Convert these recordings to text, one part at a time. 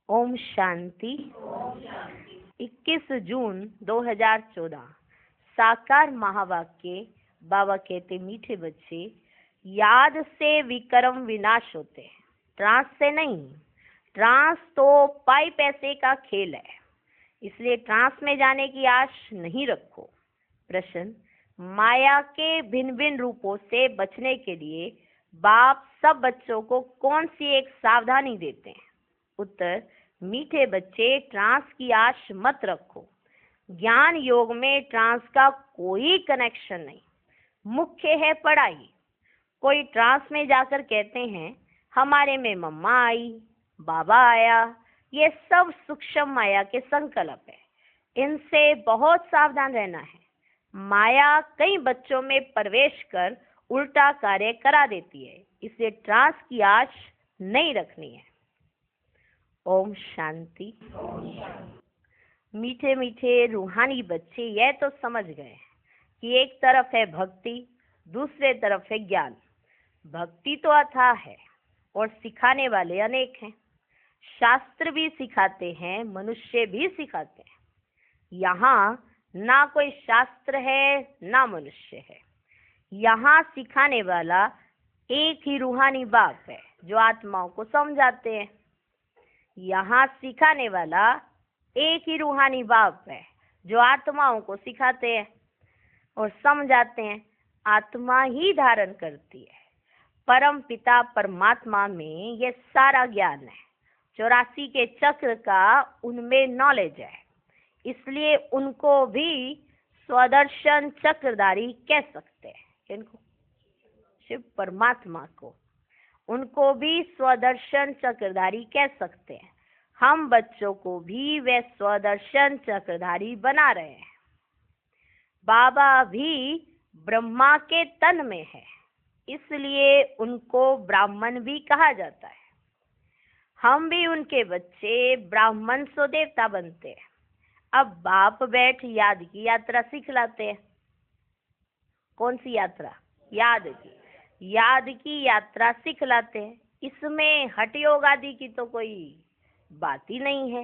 ओम शांति। 21 जून 2014 साकार महावाक्य। बाबा कहते, मीठे बच्चे, याद से विक्रम विनाश होते हैं, ट्रांस से नहीं। ट्रांस तो पाई पैसे का खेल है, इसलिए ट्रांस में जाने की आश नहीं रखो। प्रश्न, माया के भिन्न भिन्न रूपों से बचने के लिए बाप सब बच्चों को कौन सी एक सावधानी देते हैं? उत्तर, मीठे बच्चे, ट्रांस की आश मत रखो। ज्ञान योग में ट्रांस का कोई कनेक्शन नहीं, मुख्य है पढ़ाई। कोई ट्रांस में जाकर कहते हैं हमारे में मम्मा आई, बाबा आया। ये सब सूक्ष्म माया के संकल्प है, इनसे बहुत सावधान रहना है। माया कई बच्चों में प्रवेश कर उल्टा कार्य करा देती है, इसलिए ट्रांस की आश नहीं रखनी है। ओम शांति। मीठे मीठे रूहानी बच्चे यह तो समझ गए कि एक तरफ है भक्ति, दूसरे तरफ है ज्ञान। भक्ति तो अथाह है और सिखाने वाले अनेक हैं। शास्त्र भी सिखाते हैं, मनुष्य भी सिखाते हैं। यहाँ ना कोई शास्त्र है ना मनुष्य है। यहाँ सिखाने वाला एक ही रूहानी बाप है जो आत्माओं को समझाते हैं। यहाँ सिखाने वाला एक ही रूहानी बाप है जो आत्माओं को सिखाते हैं और समझाते हैं। आत्मा ही धारण करती है। परम पिता परमात्मा में ये सारा ज्ञान है। 84 के चक्र का उनमें नॉलेज है, इसलिए उनको भी स्वदर्शन चक्रधारी कह सकते हैं। इनको शिव परमात्मा को उनको भी स्वदर्शन चक्रधारी कह सकते हैं। हम बच्चों को भी वे स्वदर्शन चक्रधारी बना रहे हैं। बाबा भी ब्रह्मा के तन में है, इसलिए उनको ब्राह्मण भी कहा जाता है। हम भी उनके बच्चे ब्राह्मण सो देवता बनते हैं। अब बाप बैठ याद की यात्रा सिखलाते हैं। कौन सी यात्रा? याद की यात्रा सिखलाते हैं। इसमें हठ योग आदि की तो कोई बात ही नहीं है।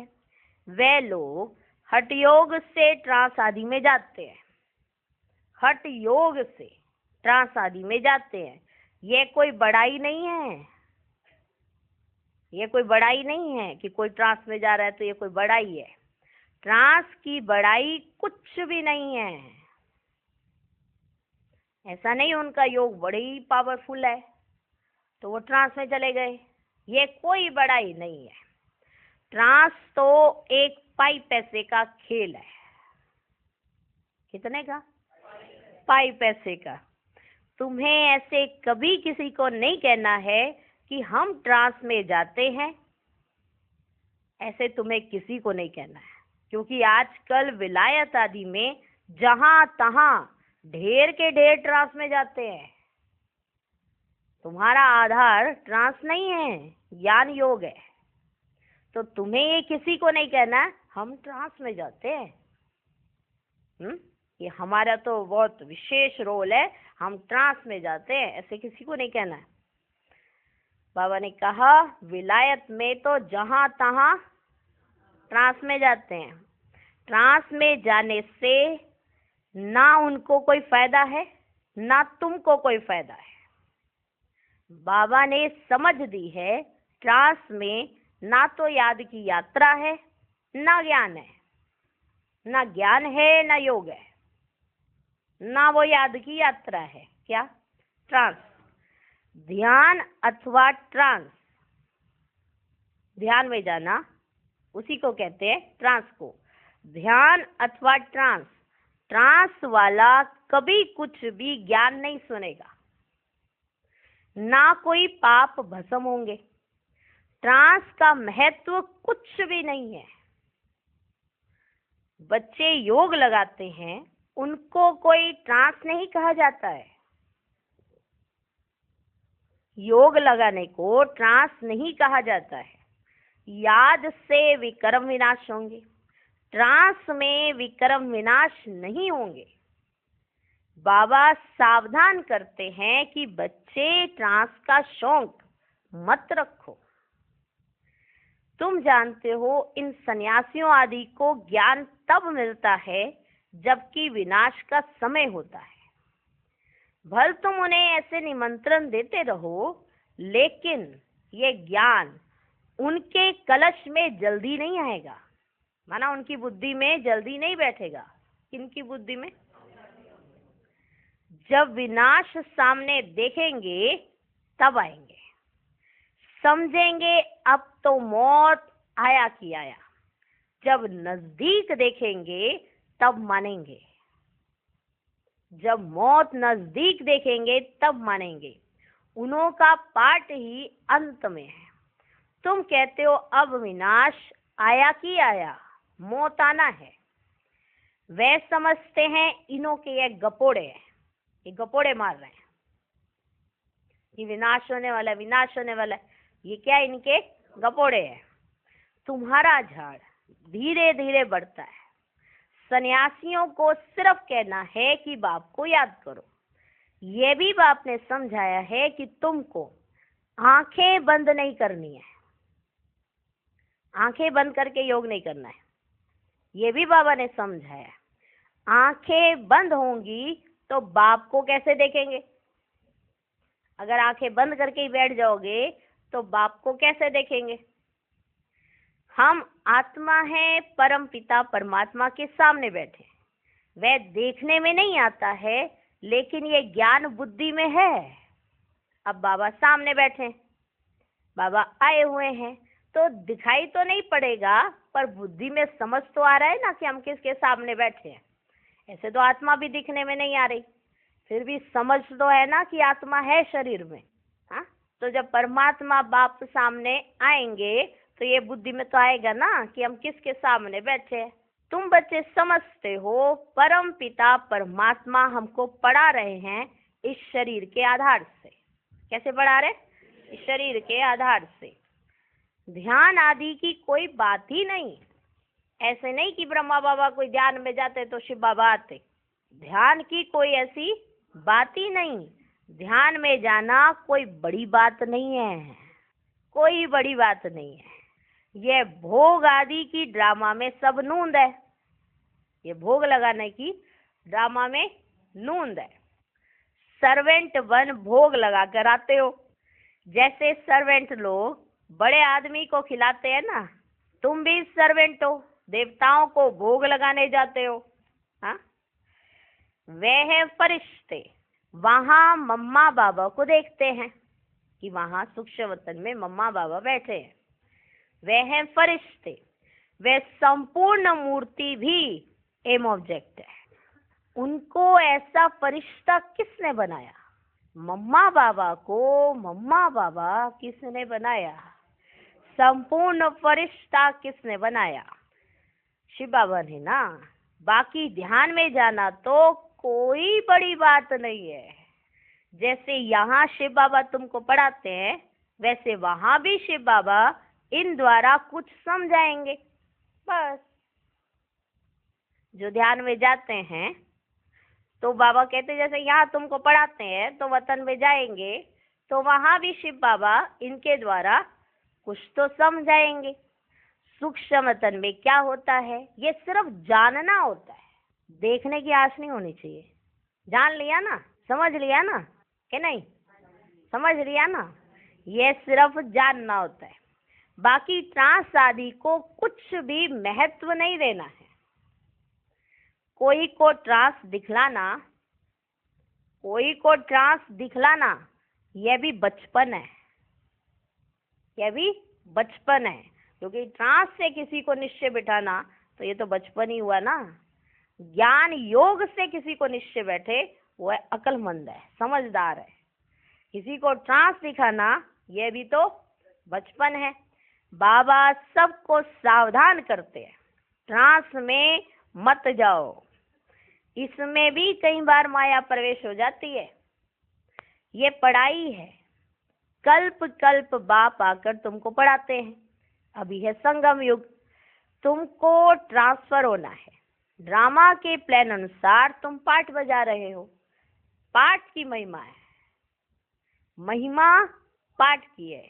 वे लोग हठ योग से ट्रांस आदि में जाते हैं। हठ योग से ट्रांस आदि में जाते हैं। ये कोई बड़ाई नहीं है। ये कोई बड़ाई नहीं है कि कोई ट्रांस में जा रहा है तो ये कोई बड़ाई है। ट्रांस की बड़ाई कुछ भी नहीं है। ऐसा नहीं उनका योग बड़े ही पावरफुल है तो वो ट्रांस में चले गए। ये कोई बड़ाई नहीं है। ट्रांस तो एक पाई पैसे का खेल है। कितने का? पाई पैसे का। तुम्हें ऐसे कभी किसी को नहीं कहना है कि हम ट्रांस में जाते हैं। ऐसे तुम्हें किसी को नहीं कहना है, क्योंकि आजकल विलायत आदि में जहां तहां ढेर के ढेर ट्रांस में जाते हैं। तुम्हारा आधार ट्रांस नहीं है, ज्ञान योग है। तो तुम्हें ये किसी को नहीं कहना हम ट्रांस में जाते हैं। ये हमारा तो बहुत विशेष रोल है, हम ट्रांस में जाते हैं, ऐसे किसी को नहीं कहना है। बाबा ने कहा विलायत में तो जहां तहां ट्रांस में जाते हैं। ट्रांस में जाने से ना उनको कोई फायदा है ना तुमको कोई फायदा है। बाबा ने समझ दी है ट्रांस में ना तो याद की यात्रा है ना ज्ञान है। ना ज्ञान है ना योग है, ना वो याद की यात्रा है। क्या? ट्रांस। ध्यान अथवा ट्रांस, ध्यान में जाना, उसी को कहते हैं ट्रांस को। ध्यान अथवा ट्रांस। ट्रांस वाला कभी कुछ भी ज्ञान नहीं सुनेगा, ना कोई पाप भस्म होंगे। ट्रांस का महत्व कुछ भी नहीं है। बच्चे योग लगाते हैं, उनको कोई ट्रांस नहीं कहा जाता है। योग लगाने को ट्रांस नहीं कहा जाता है। याद से विक्रम विनाश होंगे, ट्रांस में विक्रम विनाश नहीं होंगे। बाबा सावधान करते हैं कि बच्चे ट्रांस का शौक मत रखो। तुम जानते हो इन सन्यासियों आदि को ज्ञान तब मिलता है जबकि विनाश का समय होता है। भल तुम उन्हें ऐसे निमंत्रण देते रहो, लेकिन ये ज्ञान उनके कलश में जल्दी नहीं आएगा, माना उनकी बुद्धि में जल्दी नहीं बैठेगा। किनकी बुद्धि में? जब विनाश सामने देखेंगे तब आएंगे, समझेंगे अब तो मौत आया कि आया। जब नजदीक देखेंगे तब मानेंगे, जब मौत नजदीक देखेंगे तब मानेंगे। उन्हों का पाठ ही अंत में है। तुम कहते हो अब विनाश आया कि आया, मौत आना है। वे समझते हैं इन्हों के ये गपोड़े हैं, ये गपोड़े मार रहे हैं कि विनाश होने वाला है, विनाश होने वाला है। ये क्या इनके गपोड़े हैं। तुम्हारा झाड़ धीरे धीरे बढ़ता है। सन्यासियों को सिर्फ कहना है कि बाप को याद करो। ये भी बाप ने समझाया है कि तुमको आंखें बंद नहीं करनी है, आंखें बंद करके योग नहीं करना है। ये भी बाबा ने समझाया। आंखें बंद होंगी तो बाप को कैसे देखेंगे? अगर आंखें बंद करके ही बैठ जाओगे तो बाप को कैसे देखेंगे? हम आत्मा है, परम पिता परमात्मा के सामने बैठे। वह देखने में नहीं आता है, लेकिन ये ज्ञान बुद्धि में है। अब बाबा सामने बैठे, बाबा आए हुए हैं, तो दिखाई तो नहीं पड़ेगा, पर बुद्धि में समझ तो आ रहा है ना कि हम किसके सामने बैठे हैं। ऐसे तो आत्मा भी दिखने में नहीं आ रही, फिर भी समझ तो है ना कि आत्मा है शरीर में। हाँ, तो जब परमात्मा बाप सामने आएंगे तो ये बुद्धि में तो आएगा ना कि हम किसके सामने बैठे हैं। तुम बच्चे समझते हो परम पिता परमात्मा हमको पढ़ा रहे हैं इस शरीर के आधार से। कैसे पढ़ा रहे? इस शरीर के आधार से। ध्यान आदि की कोई बात ही नहीं। ऐसे नहीं कि ब्रह्मा बाबा कोई ध्यान में जाते तो शिव बाबा आते। ध्यान की कोई ऐसी बात ही नहीं। ध्यान में जाना कोई बड़ी बात नहीं है, कोई बड़ी बात नहीं है। ये भोग आदि की ड्रामा में सब नूंद है। ये भोग लगाने की ड्रामा में नूंद है। सर्वेंट बन भोग लगा कर आते हो। जैसे सर्वेंट लोग बड़े आदमी को खिलाते हैं ना, तुम भी सर्वेंट हो, देवताओं को भोग लगाने जाते हो। हाँ, वे हैं फरिश्ते। वहां मम्मा बाबा को देखते हैं कि वहां सूक्ष्म वतन में मम्मा बाबा बैठे हैं। वे हैं फरिश्ते। वे संपूर्ण मूर्ति भी एम ऑब्जेक्ट है। उनको ऐसा फरिश्ता किसने बनाया? मम्मा बाबा को मम्मा बाबा किसने बनाया? संपूर्ण फरिश्ता किसने बनाया? शिव बाबा ने ना। बाकी ध्यान में जाना तो कोई बड़ी बात नहीं है। जैसे यहाँ शिव बाबा तुमको पढ़ाते हैं, वैसे वहां भी शिव बाबा इन द्वारा कुछ समझाएंगे। बस जो ध्यान में जाते हैं तो बाबा कहते जैसे यहाँ तुमको पढ़ाते हैं, तो वतन में जाएंगे तो वहां भी शिव बाबा इनके द्वारा कुछ तो समझाएंगे। सूक्ष्म वतन में क्या होता है ये सिर्फ जानना होता है, देखने की आस नहीं होनी चाहिए। जान लिया ना, समझ लिया ना कि नहीं? समझ लिया ना, ये सिर्फ जानना होता है। बाकी ट्रांस आदि को कुछ भी महत्व नहीं देना है। कोई को ट्रांस दिखलाना, कोई को ट्रांस दिखलाना, यह भी बचपन है, यह भी बचपन है। क्योंकि ट्रांस से किसी को निश्चय बिठाना तो ये तो बचपन ही हुआ ना। ज्ञान योग से किसी को निश्चय बैठे वो अक्लमंद है, समझदार है। किसी को ट्रांस दिखाना यह भी तो बचपन है। बाबा सबको सावधान करते हैं, ट्रांस में मत जाओ, इसमें भी कई बार माया प्रवेश हो जाती है। ये पढ़ाई है, कल्प कल्प बाप आकर तुमको पढ़ाते हैं। अभी है संगम युग, तुमको ट्रांसफर होना है। ड्रामा के प्लान अनुसार तुम पाठ बजा रहे हो। पाठ की महिमा है, महिमा पाठ की है।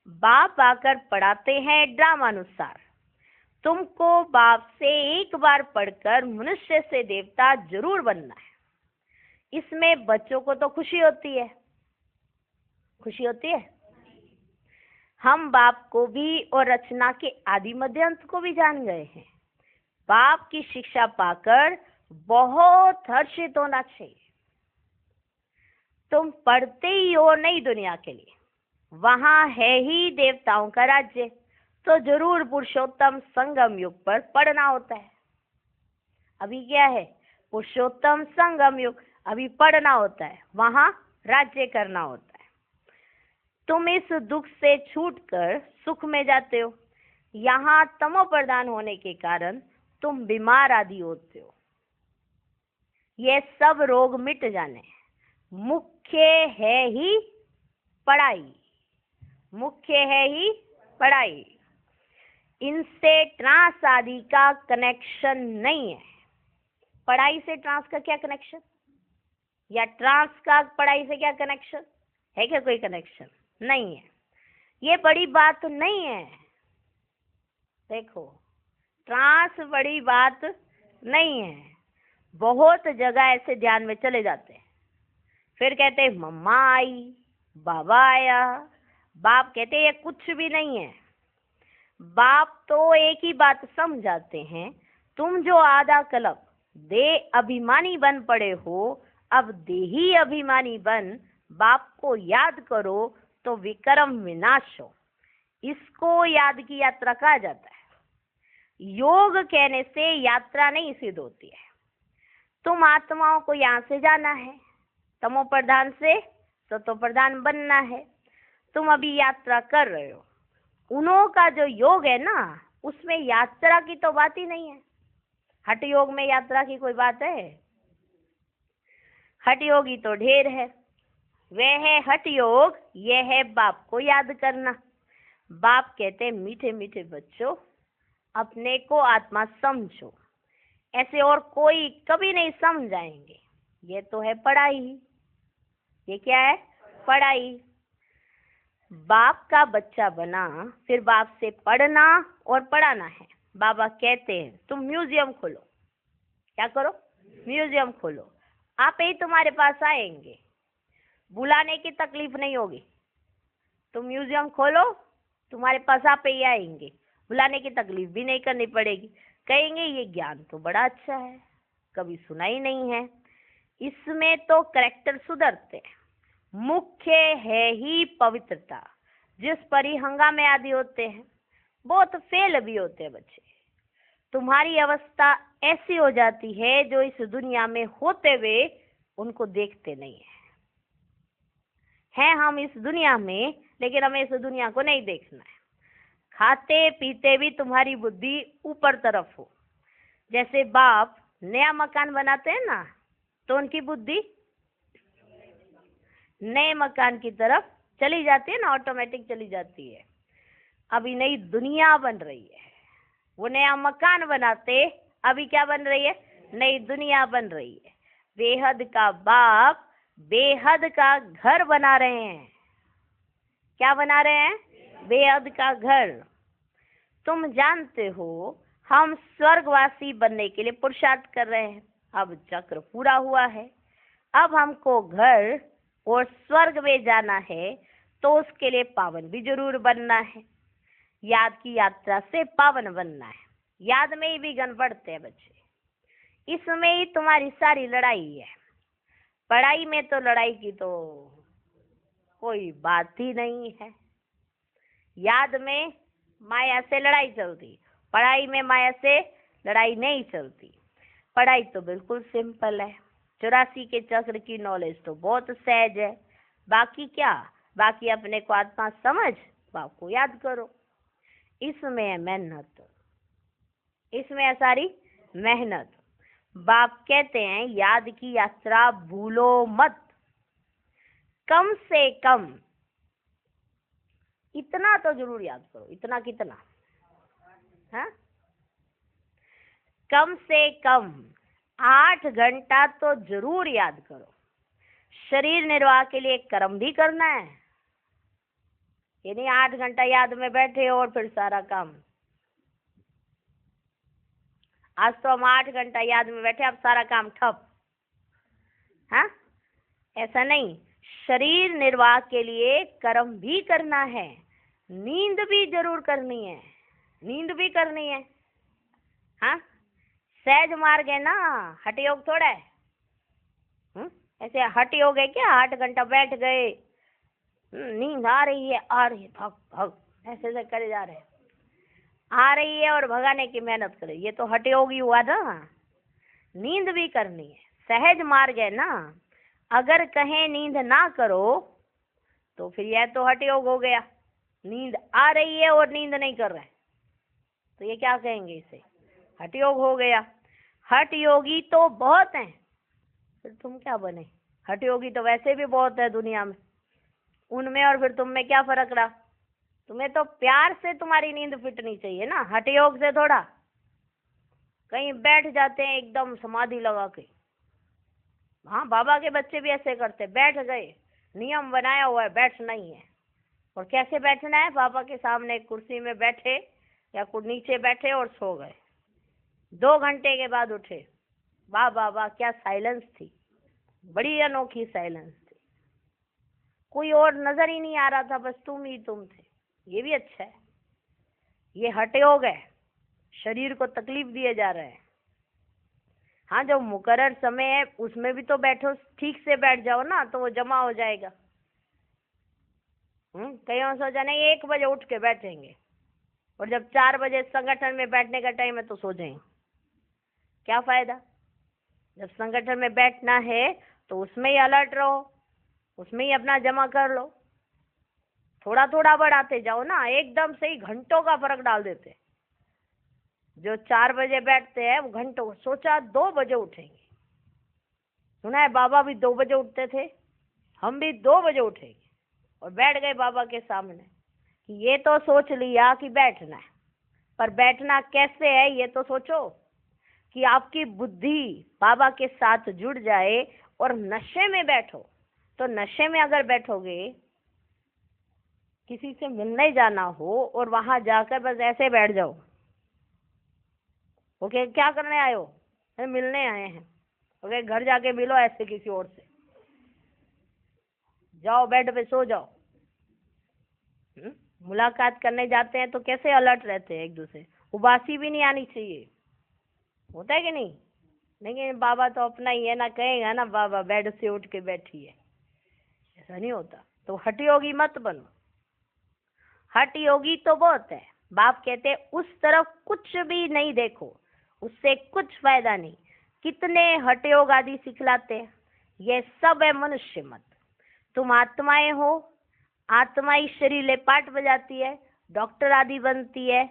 बाप आकर पढ़ाते हैं ड्रामानुसार। तुमको बाप से एक बार पढ़कर मनुष्य से देवता जरूर बनना है। इसमें बच्चों को तो खुशी होती है, खुशी होती है। हम बाप को भी और रचना के आदि मध्य अंत को भी जान गए हैं। बाप की शिक्षा पाकर बहुत हर्षित होना चाहिए। तुम पढ़ते ही हो नई दुनिया के लिए, वहां है ही देवताओं का राज्य, तो जरूर पुरुषोत्तम संगम युग पर पढ़ना होता है। अभी क्या है? पुरुषोत्तम संगम युग, अभी पढ़ना होता है, वहां राज्य करना होता है। तुम इस दुख से छूटकर सुख में जाते हो। यहाँ तमो प्रधान होने के कारण तुम बीमार आदि होते हो। ये सब रोग मिट जाने। मुख्य है ही पढ़ाई, मुख्य है ही पढ़ाई। इनसे ट्रांस आदि का कनेक्शन नहीं है। पढ़ाई से ट्रांस का क्या कनेक्शन, या ट्रांस का पढ़ाई से क्या कनेक्शन है? क्या कोई कनेक्शन नहीं है। ये बड़ी बात नहीं है। देखो, ट्रांस बड़ी बात नहीं है। बहुत जगह ऐसे ध्यान में चले जाते हैं, फिर कहते हैं मम्मा आई, बाबा आया। बाप कहते ये कुछ भी नहीं है। बाप तो एक ही बात समझाते हैं, तुम जो आधा कल्प दे अभिमानी बन पड़े हो, अब देही अभिमानी बन बाप को याद करो तो विक्रम विनाश हो। इसको याद की यात्रा कहा जाता है। योग कहने से यात्रा नहीं सिद्ध होती है। तुम आत्माओं को यहाँ से जाना है, तमो प्रधान से सतो प्रधान बनना है। तुम अभी यात्रा कर रहे हो। उन्हों का जो योग है ना, उसमें यात्रा की तो बात ही नहीं है। हठ योग में यात्रा की कोई बात है? हठ योगी तो ढेर है। वह है हठ योग, यह है बाप को याद करना। बाप कहते मीठे मीठे बच्चों, अपने को आत्मा समझो। ऐसे और कोई कभी नहीं समझाएंगे। ये तो है पढ़ाई। ये क्या है? पढ़ाई। बाप का बच्चा बना, फिर बाप से पढ़ना और पढ़ाना है। बाबा कहते हैं तुम म्यूजियम खोलो। क्या करो? म्यूजियम खोलो। आप ही तुम्हारे पास आएंगे, बुलाने की तकलीफ नहीं होगी। तुम म्यूजियम खोलो, तुम्हारे पास आप ही आएंगे, बुलाने की तकलीफ भी नहीं करनी पड़ेगी। कहेंगे ये ज्ञान तो बड़ा अच्छा है, कभी सुना ही नहीं है। इसमें तो कैरेक्टर सुधरते हैं। मुख्य है ही पवित्रता, जिस पर ही हंगामे आदि होते हैं। बहुत फेल भी होते हैं बच्चे। तुम्हारी अवस्था ऐसी हो जाती है जो इस दुनिया में होते हुए उनको देखते नहीं है हम इस दुनिया में, लेकिन हमें इस दुनिया को नहीं देखना है। खाते पीते भी तुम्हारी बुद्धि ऊपर तरफ हो। जैसे बाप नया मकान बनाते हैं ना, तो उनकी बुद्धि नए मकान की तरफ चली जाती है ना, ऑटोमेटिक चली जाती है। अभी नई दुनिया बन रही है, वो नया मकान बनाते, अभी क्या बन रही है? नई दुनिया बन रही है। बेहद का बाप बेहद का घर बना रहे हैं। क्या बना रहे हैं? बेहद का घर। तुम जानते हो हम स्वर्गवासी बनने के लिए पुरुषार्थ कर रहे हैं। अब चक्र पूरा हुआ है, अब हमको घर और स्वर्ग में जाना है, तो उसके लिए पावन भी जरूर बनना है। याद की यात्रा से पावन बनना है। याद में ही विघ्न पड़ते हैं बच्चे। इसमें ही तुम्हारी सारी लड़ाई है। पढ़ाई में तो लड़ाई की तो कोई बात ही नहीं है। याद में माया से लड़ाई चलती, पढ़ाई में माया से लड़ाई नहीं चलती। पढ़ाई तो बिल्कुल सिंपल है। 84 के चक्र की नॉलेज तो बहुत सहज है। बाकी क्या? बाकी अपने को आत्मा समझ, बाप को याद करो। इसमें है मेहनत, इसमें है सारी मेहनत। बाप कहते हैं याद की यात्रा भूलो मत। कम से कम इतना तो जरूर याद करो। इतना कितना? हाँ, कम से कम 8 घंटा तो जरूर याद करो। शरीर निर्वाह के लिए कर्म भी करना है, ये नहीं 8 घंटा याद में बैठे और फिर सारा काम। आज तो हम 8 घंटा याद में बैठे, अब सारा काम ठप। हाँ, ऐसा नहीं। शरीर निर्वाह के लिए कर्म भी करना है, नींद भी जरूर करनी है, नींद भी करनी है। हाँ, सहज मार्ग है ना, हठ योग थोड़ा है। ऐसे हठ योग है क्या? 8 घंटा बैठ गए, नींद आ रही है, आ रही है, भग भग ऐसे ऐसे करे जा रहे हैं, आ रही है और भगाने की मेहनत करे, ये तो हठ योग ही हुआ ना। नींद भी करनी है, सहज मार्ग है ना। अगर कहें नींद ना करो तो फिर यह तो हठ योग हो गया। नींद आ रही है और नींद नहीं कर रहे, तो ये क्या कहेंगे? इसे हठ योग हो गया। हठ योगी तो बहुत हैं, फिर तुम क्या बने? हठ योगी तो वैसे भी बहुत है दुनिया में, उनमें और फिर तुम में क्या फर्क रहा? तुम्हें तो प्यार से तुम्हारी नींद फिटनी चाहिए ना, हठ योग से थोड़ा। कहीं बैठ जाते हैं एकदम समाधि लगा के। हाँ, बाबा के बच्चे भी ऐसे करते, बैठ गए, नियम बनाया हुआ है बैठना ही है। और कैसे बैठना है? बाबा के सामने कुर्सी में बैठे या कुछ नीचे बैठे और सो गए। 2 घंटे के बाद उठे, वाह वाह वाह, क्या साइलेंस थी, बड़ी अनोखी साइलेंस थी, कोई और नजर ही नहीं आ रहा था, बस तुम ही तुम थे। ये भी अच्छा है, ये हठ योग है। शरीर को तकलीफ दिए जा रहे हैं। हाँ, जो मुकर्रर समय है उसमें भी तो बैठो, ठीक से बैठ जाओ ना, तो वो जमा हो जाएगा। कईयों सोचा नहीं 1 बजे उठ के बैठेंगे, और जब 4 बजे संगठन में बैठने का टाइम है तो सो जाएंगे। क्या फायदा? जब संगठन में बैठना है तो उसमें ही अलर्ट रहो, उसमें ही अपना जमा कर लो। थोड़ा थोड़ा बढ़ाते जाओ ना, एकदम से ही घंटों का फर्क डाल देते। जो 4 बजे बैठते हैं वो घंटों, सोचा 2 बजे उठेंगे। सुना है बाबा भी 2 बजे उठते थे, हम भी 2 बजे उठेंगे, और बैठ गए बाबा के सामने। ये तो सोच लिया कि बैठना है, पर बैठना कैसे है ये तो सोचो, कि आपकी बुद्धि बाबा के साथ जुड़ जाए और नशे में बैठो। तो नशे में अगर बैठोगे, किसी से मिलने जाना हो और वहां जाकर बस ऐसे बैठ जाओ, ओके क्या करने आए हो? अरे मिलने आए हैं। ओके, घर जाके मिलो ऐसे किसी और से, जाओ बेड पे सो जाओ। मुलाकात करने जाते हैं तो कैसे अलर्ट रहते हैं एक दूसरे, उबासी भी नहीं आनी चाहिए, होता है कि नहीं? लेकिन बाबा तो अपना ही है ना, कहेगा ना बाबा बेड से उठ के बैठी है, ऐसा नहीं होता। तो हठ योगी मत बनो। हठ योगी तो बहुत है, बाप कहते उस तरफ कुछ भी नहीं देखो, उससे कुछ फायदा नहीं। कितने हठ योग आदि सिखलाते हैं, ये सब है मनुष्य मत। तुम आत्माएं हो, आत्मा ही शरीर पाठ बजाती है, डॉक्टर आदि बनती है,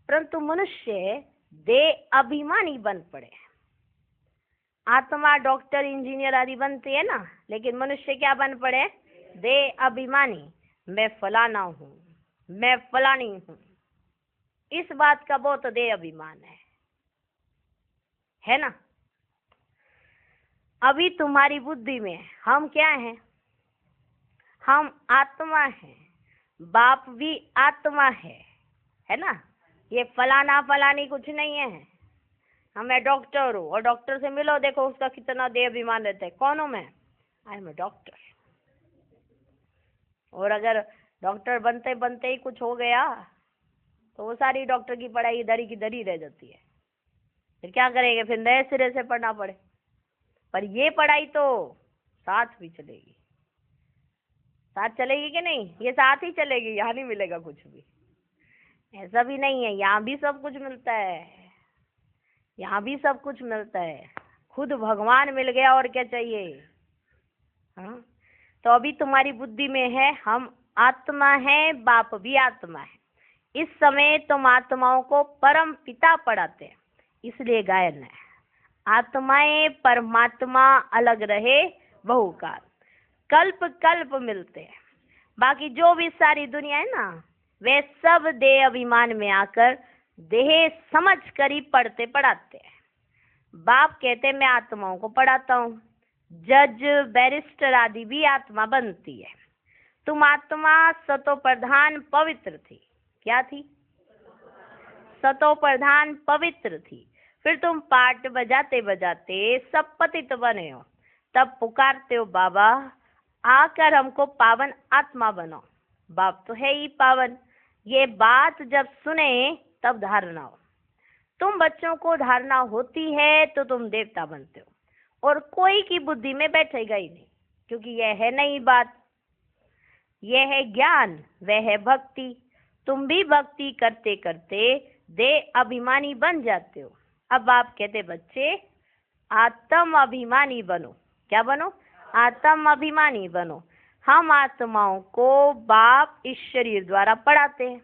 परंतु मनुष्य देह अभिमानी बन पड़े। आत्मा डॉक्टर इंजीनियर आदि बनती है ना, लेकिन मनुष्य क्या बन पड़े? देह अभिमानी। मैं फलाना हूँ, मैं फलानी हूँ। इस बात का बहुत देह अभिमान है ना? अभी तुम्हारी बुद्धि में हम क्या हैं? हम आत्मा हैं, बाप भी आत्मा है ना? ये फलाना फलानी कुछ नहीं है। मैं डॉक्टर हूँ, और डॉक्टर से मिलो, देखो उसका कितना देह अभिमान रहता है, कौन हूँ मैं? I am a doctor. और अगर डॉक्टर बनते बनते ही कुछ हो गया तो वो सारी डॉक्टर की पढ़ाई दरी की दरी रह जाती है। फिर क्या करेंगे? फिर नए सिरे से पढ़ना पड़े। पर ये पढ़ाई तो साथ भी चलेगी, साथ चलेगी कि नहीं? ये साथ ही चलेगी, यहाँ नहीं मिलेगा कुछ भी। ऐसा भी नहीं है, यहाँ भी सब कुछ मिलता है, यहाँ भी सब कुछ मिलता है। खुद भगवान मिल गया, और क्या चाहिए? हाँ, तो अभी तुम्हारी बुद्धि में है हम आत्मा है, बाप भी आत्मा है। इस समय तुम आत्माओं को परम पिता पढ़ाते हैं, इसलिए गायन है, आत्माएं परमात्मा अलग रहे बहुकाल, कल्प कल्प मिलते हैं। बाकी जो भी सारी दुनिया है ना, वे सब देह अभिमान में आकर देह समझ कर ही पढ़ते पढ़ाते हैं। बाप कहते मैं आत्माओं को पढ़ाता हूँ, जज बैरिस्टर आदि भी आत्मा बनती है। तुम आत्मा सतो प्रधान पवित्र थी। क्या थी? सतो प्रधान पवित्र थी। फिर तुम पाठ बजाते बजाते सब पतित बने हो, तब पुकारते हो बाबा आकर हमको पावन आत्मा बनाओ। बाप तो है ही पावन। ये बात जब सुने तब धारणा हो। तुम बच्चों को धारणा होती है तो तुम देवता बनते हो, और कोई की बुद्धि में बैठेगा ही नहीं, क्योंकि यह है नई बात। यह है ज्ञान, वह है भक्ति। तुम भी भक्ति करते करते देह अभिमानी बन जाते हो। अब आप कहते बच्चे आत्म अभिमानी बनो। क्या बनो? आत्म अभिमानी बनो। हम आत्माओं को बाप इस शरीर द्वारा पढ़ाते हैं।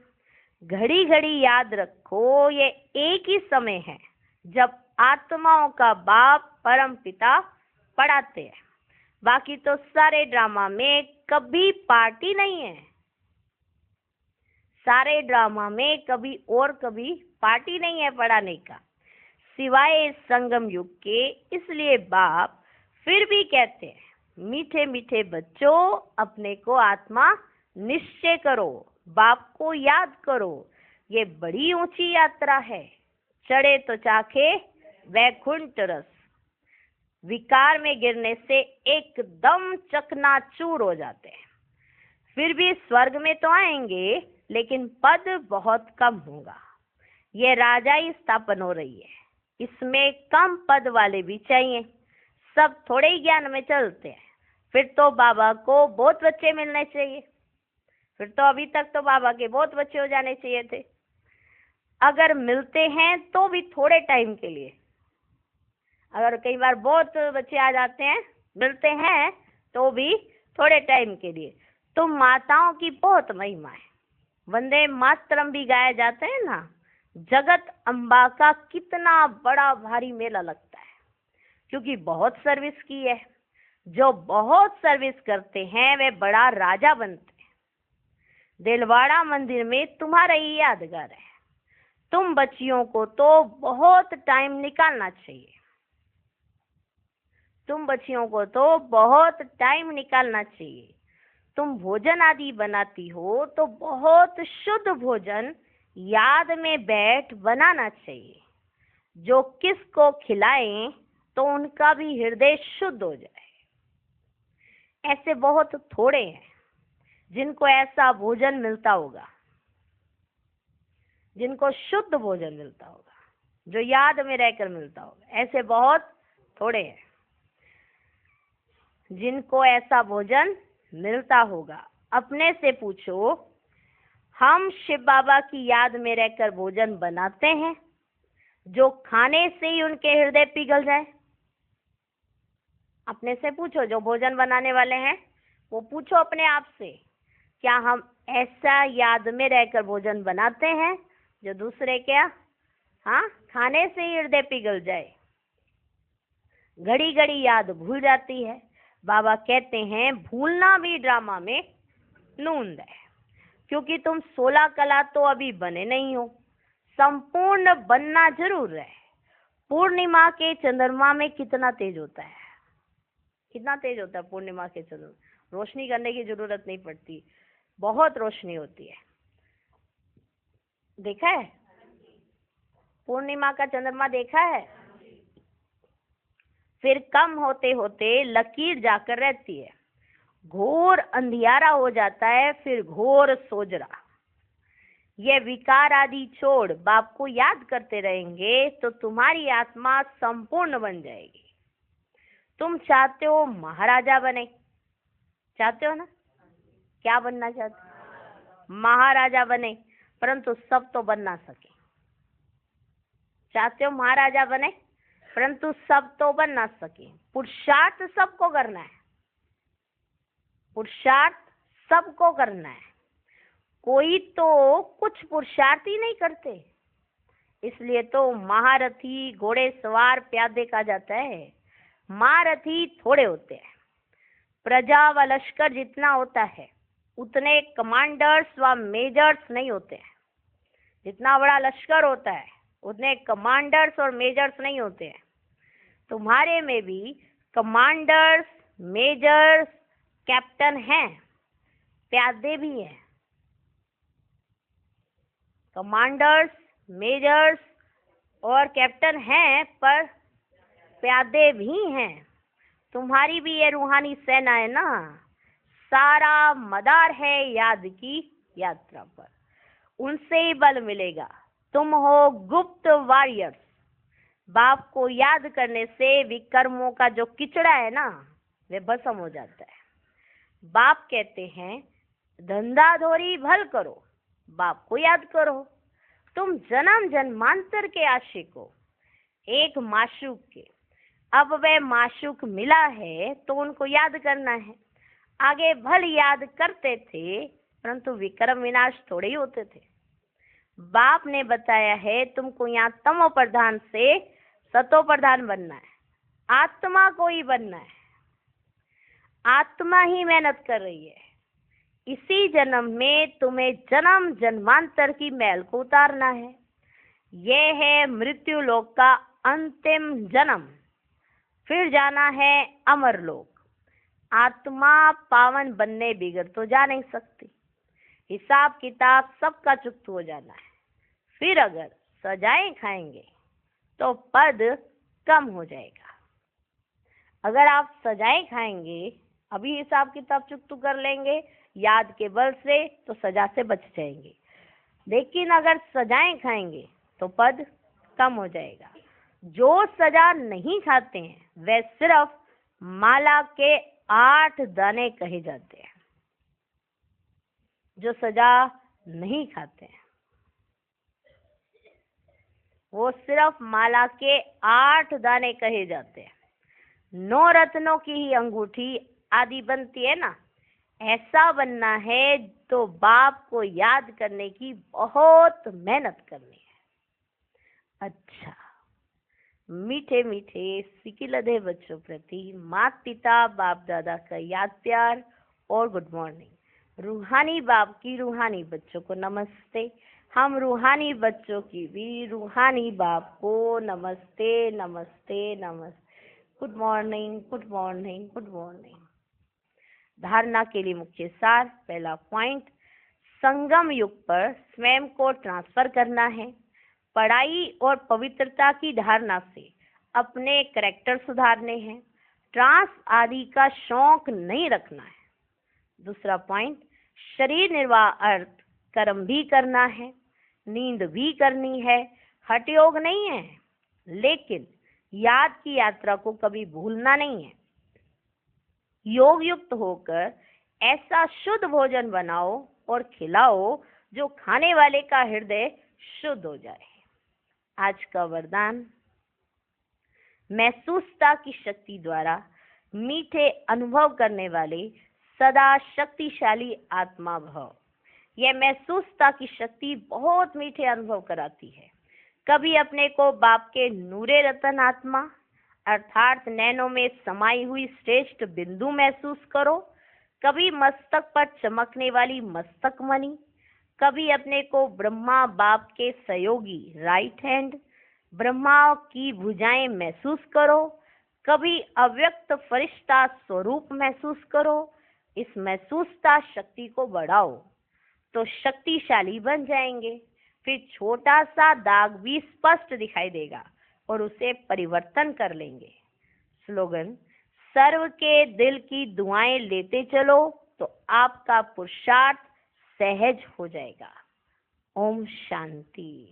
घड़ी घड़ी याद रखो, ये एक ही समय है जब आत्माओं का बाप परम पिता पढ़ाते हैं। बाकी तो सारे ड्रामा में कभी पार्टी नहीं है। सारे ड्रामा में कभी और कभी पार्टी नहीं है पढ़ाने का, सिवाय संगम युग के। इसलिए बाप फिर भी कहते हैं मीठे मीठे बच्चों, अपने को आत्मा निश्चय करो, बाप को याद करो। ये बड़ी ऊंची यात्रा है। चढ़े तो चाखे वैकुंठ रस। विकार में गिरने से एकदम चकनाचूर हो जाते हैं। फिर भी स्वर्ग में तो आएंगे, लेकिन पद बहुत कम होगा। ये राजाई स्थापन हो रही है, इसमें कम पद वाले भी चाहिए। सब थोड़े ही ज्ञान में चलते हैं। फिर तो बाबा को बहुत बच्चे मिलने चाहिए। फिर तो अभी तक तो बाबा के बहुत बच्चे हो जाने चाहिए थे। अगर मिलते हैं तो भी थोड़े टाइम के लिए। अगर कई बार बहुत बच्चे आ जाते हैं, मिलते हैं तो भी थोड़े टाइम के लिए। तो माताओं की बहुत महिमा है। वंदे मातरम भी गाए जाते हैं ना। जगत अम्बा का कितना बड़ा भारी मेला लगता है, क्योंकि बहुत सर्विस की है। जो बहुत सर्विस करते हैं वे बड़ा राजा बनते हैं। दिलवाड़ा मंदिर में तुम्हारा ही यादगार है। तुम बच्चियों को तो बहुत टाइम निकालना चाहिए। तुम बच्चियों को तो बहुत टाइम निकालना चाहिए। तुम भोजन आदि बनाती हो तो बहुत शुद्ध भोजन याद में बैठ बनाना चाहिए। जो किसको खिलाएं तो उनका भी हृदय शुद्ध हो जाए। ऐसे बहुत थोड़े हैं जिनको ऐसा भोजन मिलता होगा, जिनको शुद्ध भोजन मिलता होगा, जो याद में रहकर मिलता होगा। ऐसे बहुत थोड़े हैं जिनको ऐसा भोजन मिलता होगा। अपने से पूछो, हम शिव बाबा की याद में रहकर भोजन बनाते हैं जो खाने से ही उनके हृदय पिघल जाए? अपने से पूछो, जो भोजन बनाने वाले हैं वो पूछो अपने आप से, क्या हम ऐसा याद में रहकर भोजन बनाते हैं जो दूसरे क्या खाने से ही हृदय पिघल जाए? घड़ी घड़ी याद भूल जाती है। बाबा कहते हैं भूलना भी ड्रामा में नूंद है, क्योंकि तुम 16 कला तो अभी बने नहीं हो। संपूर्ण बनना जरूर है। पूर्णिमा के चंद्रमा में कितना तेज होता है, कितना तेज होता है पूर्णिमा के चंद्रमा। रोशनी करने की जरूरत नहीं पड़ती, बहुत रोशनी होती है। देखा है पूर्णिमा का चंद्रमा? देखा है? फिर कम होते होते लकीर जाकर रहती है, घोर अंधियारा हो जाता है, फिर घोर सोजरा। ये विकार आदि छोड़ बाप को याद करते रहेंगे तो तुम्हारी आत्मा संपूर्ण बन जाएगी। तुम चाहते हो महाराजा बने, चाहते हो ना? क्या बनना चाहते हो? महाराजा बने, परंतु सब तो बन ना सके। चाहते हो महाराजा बने, परंतु सब तो बन ना सके। पुरुषार्थ सबको करना है, पुरुषार्थ सबको करना है। कोई तो कुछ पुरुषार्थ ही नहीं करते, इसलिए तो महारथी, घोड़े सवार, प्यादे कहा जाता है। महारथी थोड़े होते हैं। प्रजा व लश्कर जितना होता है उतने कमांडर्स व मेजर्स नहीं होते हैं। जितना बड़ा लश्कर होता है उतने कमांडर्स और मेजर्स नहीं होते हैं। तुम्हारे में भी कमांडर्स, मेजर्स, कैप्टन हैं, प्यादे भी हैं, कमांडर्स, मेजर्स और कैप्टन हैं, पर प्यादे भी हैं। तुम्हारी भी ये रूहानी सेना है ना। सारा मदार है याद की यात्रा पर, उनसे ही बल मिलेगा। तुम हो गुप्त वॉरियर्स। बाप को याद करने से विकर्मों का जो किचड़ा है ना, वे भस्म हो जाता है। बाप कहते हैं धंधाधोरी भल करो, बाप को याद करो। तुम जन्म जन्मांतर के आशिक हो, एक माशूक के। अब वह माशूक मिला है तो उनको याद करना है। आगे भल याद करते थे, परंतु विक्रम विनाश थोड़े ही होते थे। बाप ने बताया है तुमको यहाँ तमो प्रधान से सतो प्रधान बनना है, आत्मा को ही बनना है। आत्मा ही मेहनत कर रही है। इसी जन्म में तुम्हें जन्म जन्मांतर की मैल को उतारना है। यह है मृत्यु लोक का अंतिम जन्म, फिर जाना है अमर लोक। आत्मा पावन बनने बिगड़ तो जा नहीं सकती। हिसाब किताब सबका चुकता हो जाना है। फिर अगर सजाएं खाएंगे तो पद कम हो जाएगा। अगर आप सजाएं खाएंगे, अभी हिसाब किताब चुकता कर लेंगे याद के बल से, तो सजा से बच जाएंगे। लेकिन अगर सजाएं खाएंगे तो पद कम हो जाएगा। जो सजा नहीं खाते हैं वे सिर्फ माला के 8 दाने कहे जाते हैं। जो सजा नहीं खाते हैं वो सिर्फ माला के 8 दाने कहे जाते हैं। 9 रत्नों की ही अंगूठी आदि बनती है ना, ऐसा बनना है तो बाप को याद करने की बहुत मेहनत करनी है। अच्छा, मीठे मीठे सिकिलधे बच्चों प्रति माता पिता बाप दादा का याद प्यार और गुड मॉर्निंग। रूहानी बाप की रूहानी बच्चों को नमस्ते। हम रूहानी बच्चों की भी रूहानी बाप को नमस्ते नमस्ते नमस्ते। Good morning good morning good morning. धारणा के लिए मुख्य सार। पहला पॉइंट, संगम युग पर स्वयं को ट्रांसफर करना है। पढ़ाई और पवित्रता की धारणा से अपने कैरेक्टर सुधारने हैं। ट्रांस आदि का शौक नहीं रखना है। दूसरा पॉइंट, शरीर निर्वाह अर्थ कर्म भी करना है, नींद भी करनी है, हठ योग नहीं है, लेकिन याद की यात्रा को कभी भूलना नहीं है। योग युक्त होकर ऐसा शुद्ध भोजन बनाओ और खिलाओ जो खाने वाले का हृदय शुद्ध हो जाए। आज का वरदान, महसूसता की शक्ति द्वारा मीठे अनुभव करने वाले सदा शक्तिशाली आत्मा भव। यह महसूसता की शक्ति बहुत मीठे अनुभव कराती है। कभी अपने को बाप के नूरे रतन आत्मा अर्थात नैनों में समाई हुई श्रेष्ठ बिंदु महसूस करो। कभी मस्तक पर चमकने वाली मस्तक मणि, कभी अपने को ब्रह्मा बाप के सहयोगी राइट हैंड ब्रह्मा की भुजाएं महसूस करो। कभी अव्यक्त फरिश्ता स्वरूप महसूस करो। इस महसूसता शक्ति को बढ़ाओ तो शक्तिशाली बन जाएंगे। फिर छोटा सा दाग भी स्पष्ट दिखाई देगा और उसे परिवर्तन कर लेंगे। स्लोगन, सर्व के दिल की दुआएं लेते चलो तो आपका पुरुषार्थ सहज हो जाएगा। ओम शांति।